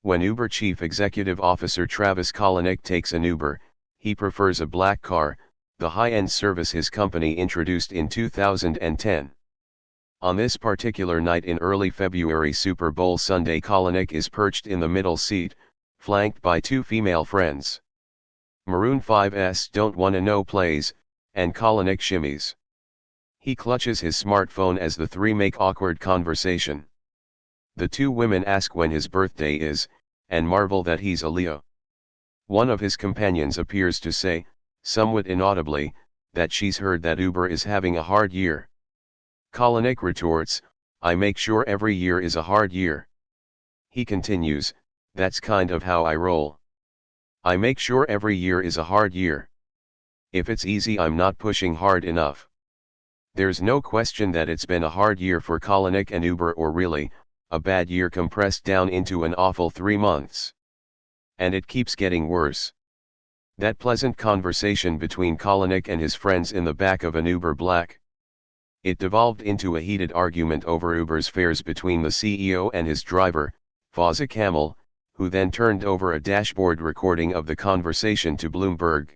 When Uber Chief Executive Officer Travis Kalanick takes an Uber, he prefers a black car, the high-end service his company introduced in 2010. On this particular night in early February Super Bowl Sunday, Kalanick is perched in the middle seat, flanked by two female friends. Maroon 5's Don't Wanna Know plays, and Kalanick shimmies. He clutches his smartphone as the three make awkward conversation. The two women ask when his birthday is, and marvel that he's a Leo. One of his companions appears to say, somewhat inaudibly, that she's heard that Uber is having a hard year. Kalanick retorts, I make sure every year is a hard year. He continues, that's kind of how I roll. I make sure every year is a hard year. If it's easy, I'm not pushing hard enough. There's no question that it's been a hard year for Kalanick and Uber, or really, a bad year compressed down into an awful 3 months. And it keeps getting worse. That pleasant conversation between Kalanick and his friends in the back of an Uber Black. It devolved into a heated argument over Uber's fares between the CEO and his driver, Faiza Kamel, who then turned over a dashboard recording of the conversation to Bloomberg.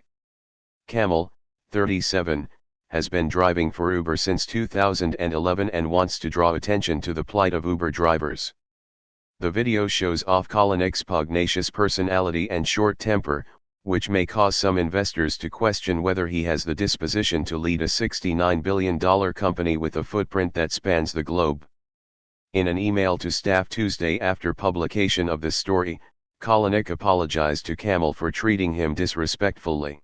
Kamel, 37, has been driving for Uber since 2011 and wants to draw attention to the plight of Uber drivers. The video shows off Kalanick's pugnacious personality and short temper, which may cause some investors to question whether he has the disposition to lead a $69 billion company with a footprint that spans the globe. In an email to staff Tuesday after publication of the story, Kalanick apologized to Kamel for treating him disrespectfully.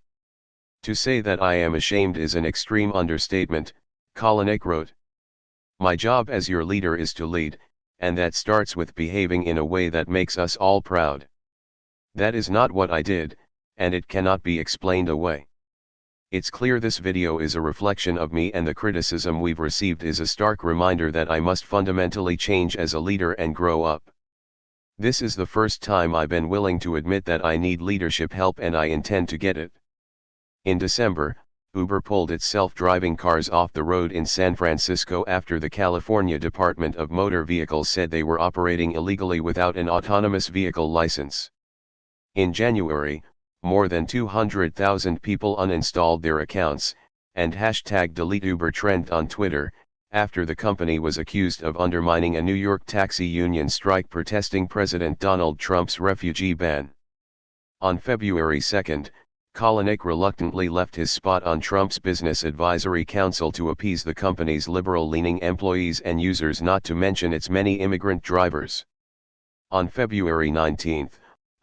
To say that I am ashamed is an extreme understatement, Kalanick wrote. My job as your leader is to lead, and that starts with behaving in a way that makes us all proud. That is not what I did, and it cannot be explained away. It's clear this video is a reflection of me, and the criticism we've received is a stark reminder that I must fundamentally change as a leader and grow up. This is the first time I've been willing to admit that I need leadership help, and I intend to get it. In December, Uber pulled its self-driving cars off the road in San Francisco after the California Department of Motor Vehicles said they were operating illegally without an autonomous vehicle license. In January, more than 200,000 people uninstalled their accounts, and #DeleteUber trend on Twitter, after the company was accused of undermining a New York taxi union strike protesting President Donald Trump's refugee ban. On February 2, Kalanick reluctantly left his spot on Trump's Business Advisory Council to appease the company's liberal-leaning employees and users, not to mention its many immigrant drivers. On February 19,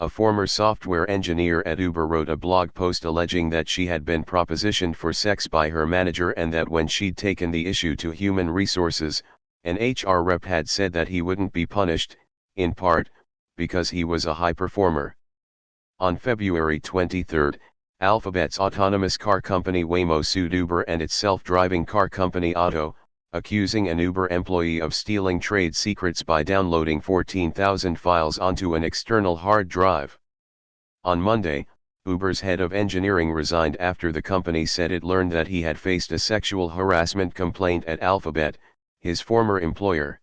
a former software engineer at Uber wrote a blog post alleging that she had been propositioned for sex by her manager, and that when she'd taken the issue to human resources, an HR rep had said that he wouldn't be punished, in part, because he was a high performer. On February 23, Alphabet's autonomous car company Waymo sued Uber and its self-driving car company Otto, accusing an Uber employee of stealing trade secrets by downloading 14,000 files onto an external hard drive. On Monday, Uber's head of engineering resigned after the company said it learned that he had faced a sexual harassment complaint at Alphabet, his former employer.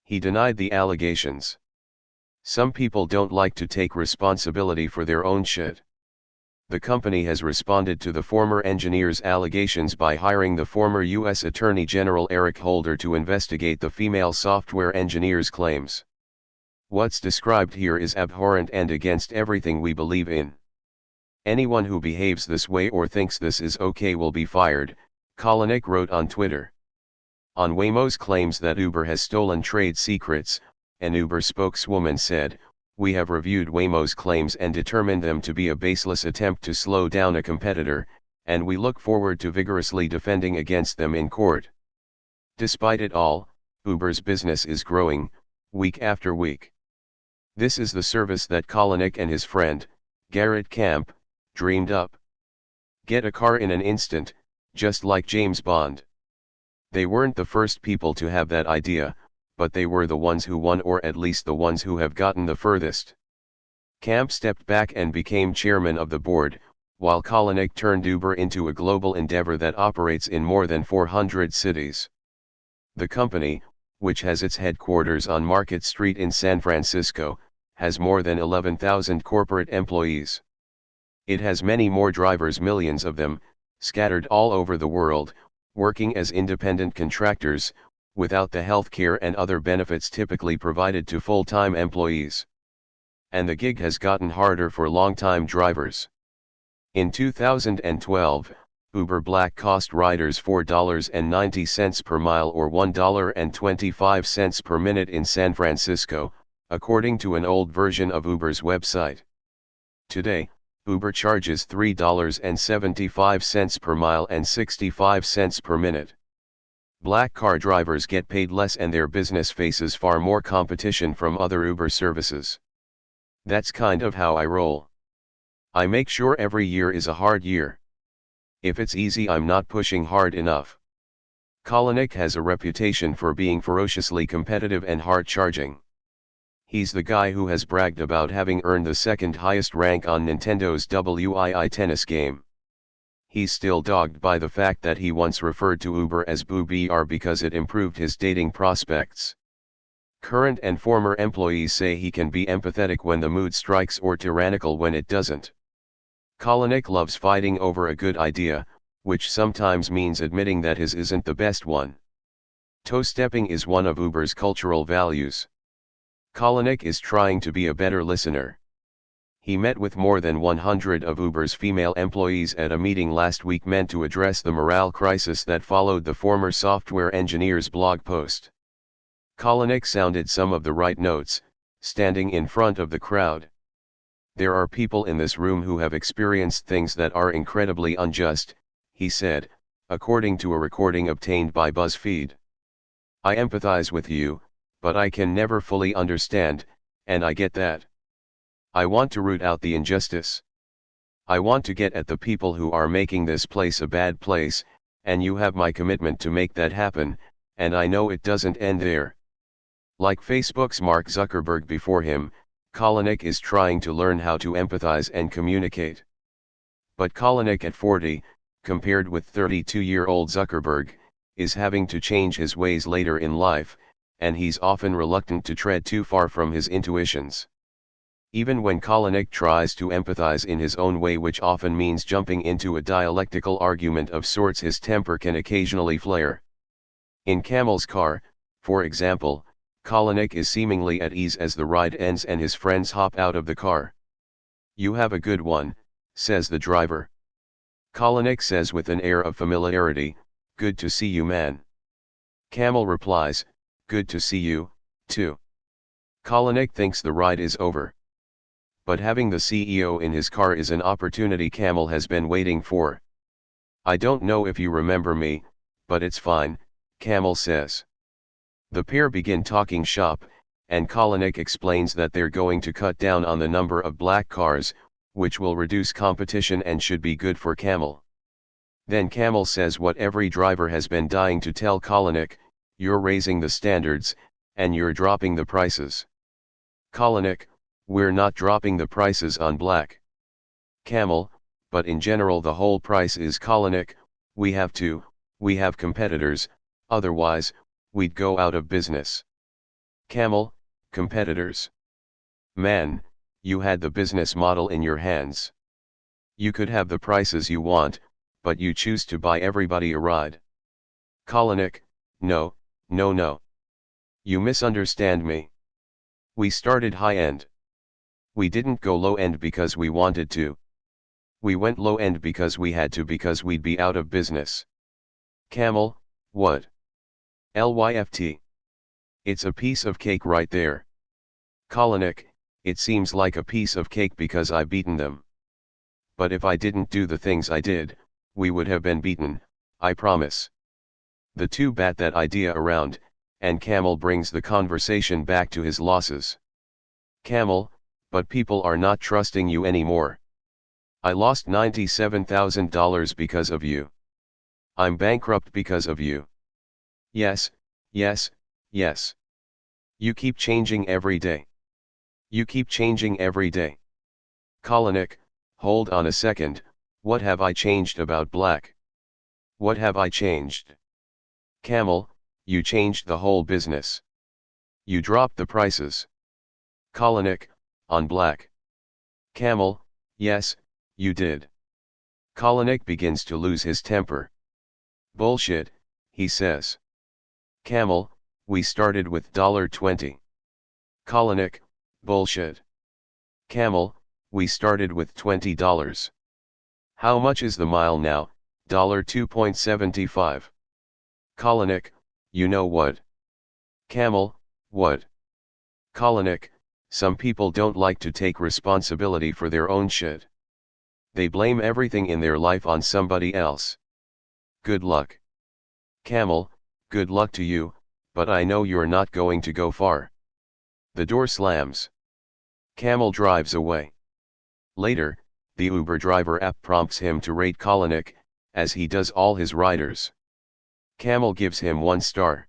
He denied the allegations. Some people don't like to take responsibility for their own shit. The company has responded to the former engineer's allegations by hiring the former U.S. Attorney General Eric Holder to investigate the female software engineer's claims. What's described here is abhorrent and against everything we believe in. Anyone who behaves this way or thinks this is okay will be fired, Kalanick wrote on Twitter. On Waymo's claims that Uber has stolen trade secrets, an Uber spokeswoman said, "We have reviewed Waymo's claims and determined them to be a baseless attempt to slow down a competitor, and we look forward to vigorously defending against them in court." Despite it all, Uber's business is growing, week after week. This is the service that Kalanick and his friend, Garrett Camp, dreamed up. Get a car in an instant, just like James Bond. They weren't the first people to have that idea, but they were the ones who won, or at least the ones who have gotten the furthest. Camp stepped back and became chairman of the board, while Kalanick turned Uber into a global endeavor that operates in more than 400 cities. The company, which has its headquarters on Market Street in San Francisco, has more than 11,000 corporate employees. It has many more drivers, millions of them, scattered all over the world, working as independent contractors, without the health care and other benefits typically provided to full-time employees. And the gig has gotten harder for long-time drivers. In 2012, Uber Black cost riders $4.90 per mile or $1.25 per minute in San Francisco, according to an old version of Uber's website. Today, Uber charges $3.75 per mile and 65 cents per minute. Black car drivers get paid less and their business faces far more competition from other Uber services. That's kind of how I roll. I make sure every year is a hard year. If it's easy, I'm not pushing hard enough. Kalanick has a reputation for being ferociously competitive and hard-charging. He's the guy who has bragged about having earned the second highest rank on Nintendo's Wii tennis game. He's still dogged by the fact that he once referred to Uber as Boo-BR because it improved his dating prospects. Current and former employees say he can be empathetic when the mood strikes or tyrannical when it doesn't. Kalanick loves fighting over a good idea, which sometimes means admitting that his isn't the best one. Toe-stepping is one of Uber's cultural values. Kalanick is trying to be a better listener. He met with more than 100 of Uber's female employees at a meeting last week meant to address the morale crisis that followed the former software engineer's blog post. Kalanick sounded some of the right notes, standing in front of the crowd. There are people in this room who have experienced things that are incredibly unjust, he said, according to a recording obtained by BuzzFeed. I empathize with you, but I can never fully understand, and I get that. I want to root out the injustice. I want to get at the people who are making this place a bad place, and you have my commitment to make that happen, and I know it doesn't end there. Like Facebook's Mark Zuckerberg before him, Kalanick is trying to learn how to empathize and communicate. But Kalanick at 40, compared with 32-year-old Zuckerberg, is having to change his ways later in life, and he's often reluctant to tread too far from his intuitions. Even when Kalanick tries to empathize in his own way, which often means jumping into a dialectical argument of sorts, his temper can occasionally flare. In Camel's car, for example, Kalanick is seemingly at ease as the ride ends and his friends hop out of the car. You have a good one, says the driver. Kalanick says with an air of familiarity, good to see you, man. Camel replies, good to see you, too. Kalanick thinks the ride is over. But having the CEO in his car is an opportunity Camel has been waiting for. I don't know if you remember me, but it's fine, Camel says. The pair begin talking shop, and Kalanick explains that they're going to cut down on the number of black cars, which will reduce competition and should be good for Camel. Then Camel says what every driver has been dying to tell Kalanick, you're raising the standards, and you're dropping the prices. Kalanick, we're not dropping the prices on black. Camel, but in general the whole price is Kalanick, we have competitors, otherwise, we'd go out of business. Camel, competitors. Man, you had the business model in your hands. You could have the prices you want, but you choose to buy everybody a ride. Kalanick, no. You misunderstand me. We started high-end. We didn't go low-end because we wanted to. We went low-end because we had to, because we'd be out of business. Camel, what? LYFT. It's a piece of cake right there. Kalanick, it seems like a piece of cake because I've beaten them. But if I didn't do the things I did, we would have been beaten, I promise. The two bat that idea around, and Camel brings the conversation back to his losses. Camel, but people are not trusting you anymore. I lost $97,000 because of you. I'm bankrupt because of you. Yes. You keep changing every day. Kalanick, hold on a second, what have I changed about black? What have I changed? Camel, you changed the whole business. You dropped the prices. Kalanick, on black. Camel, yes, you did. Kalanick begins to lose his temper. Bullshit, he says. Camel, we started with $20. Kalanick, bullshit. Camel, we started with $20. How much is the mile now? $2.75. Kalanick, you know what? Camel, what? Kalanick, some people don't like to take responsibility for their own shit. They blame everything in their life on somebody else. Good luck. Camel, good luck to you, but I know you're not going to go far. The door slams. Camel drives away. Later, the Uber driver app prompts him to rate Kalanick, as he does all his riders. Camel gives him 1 star.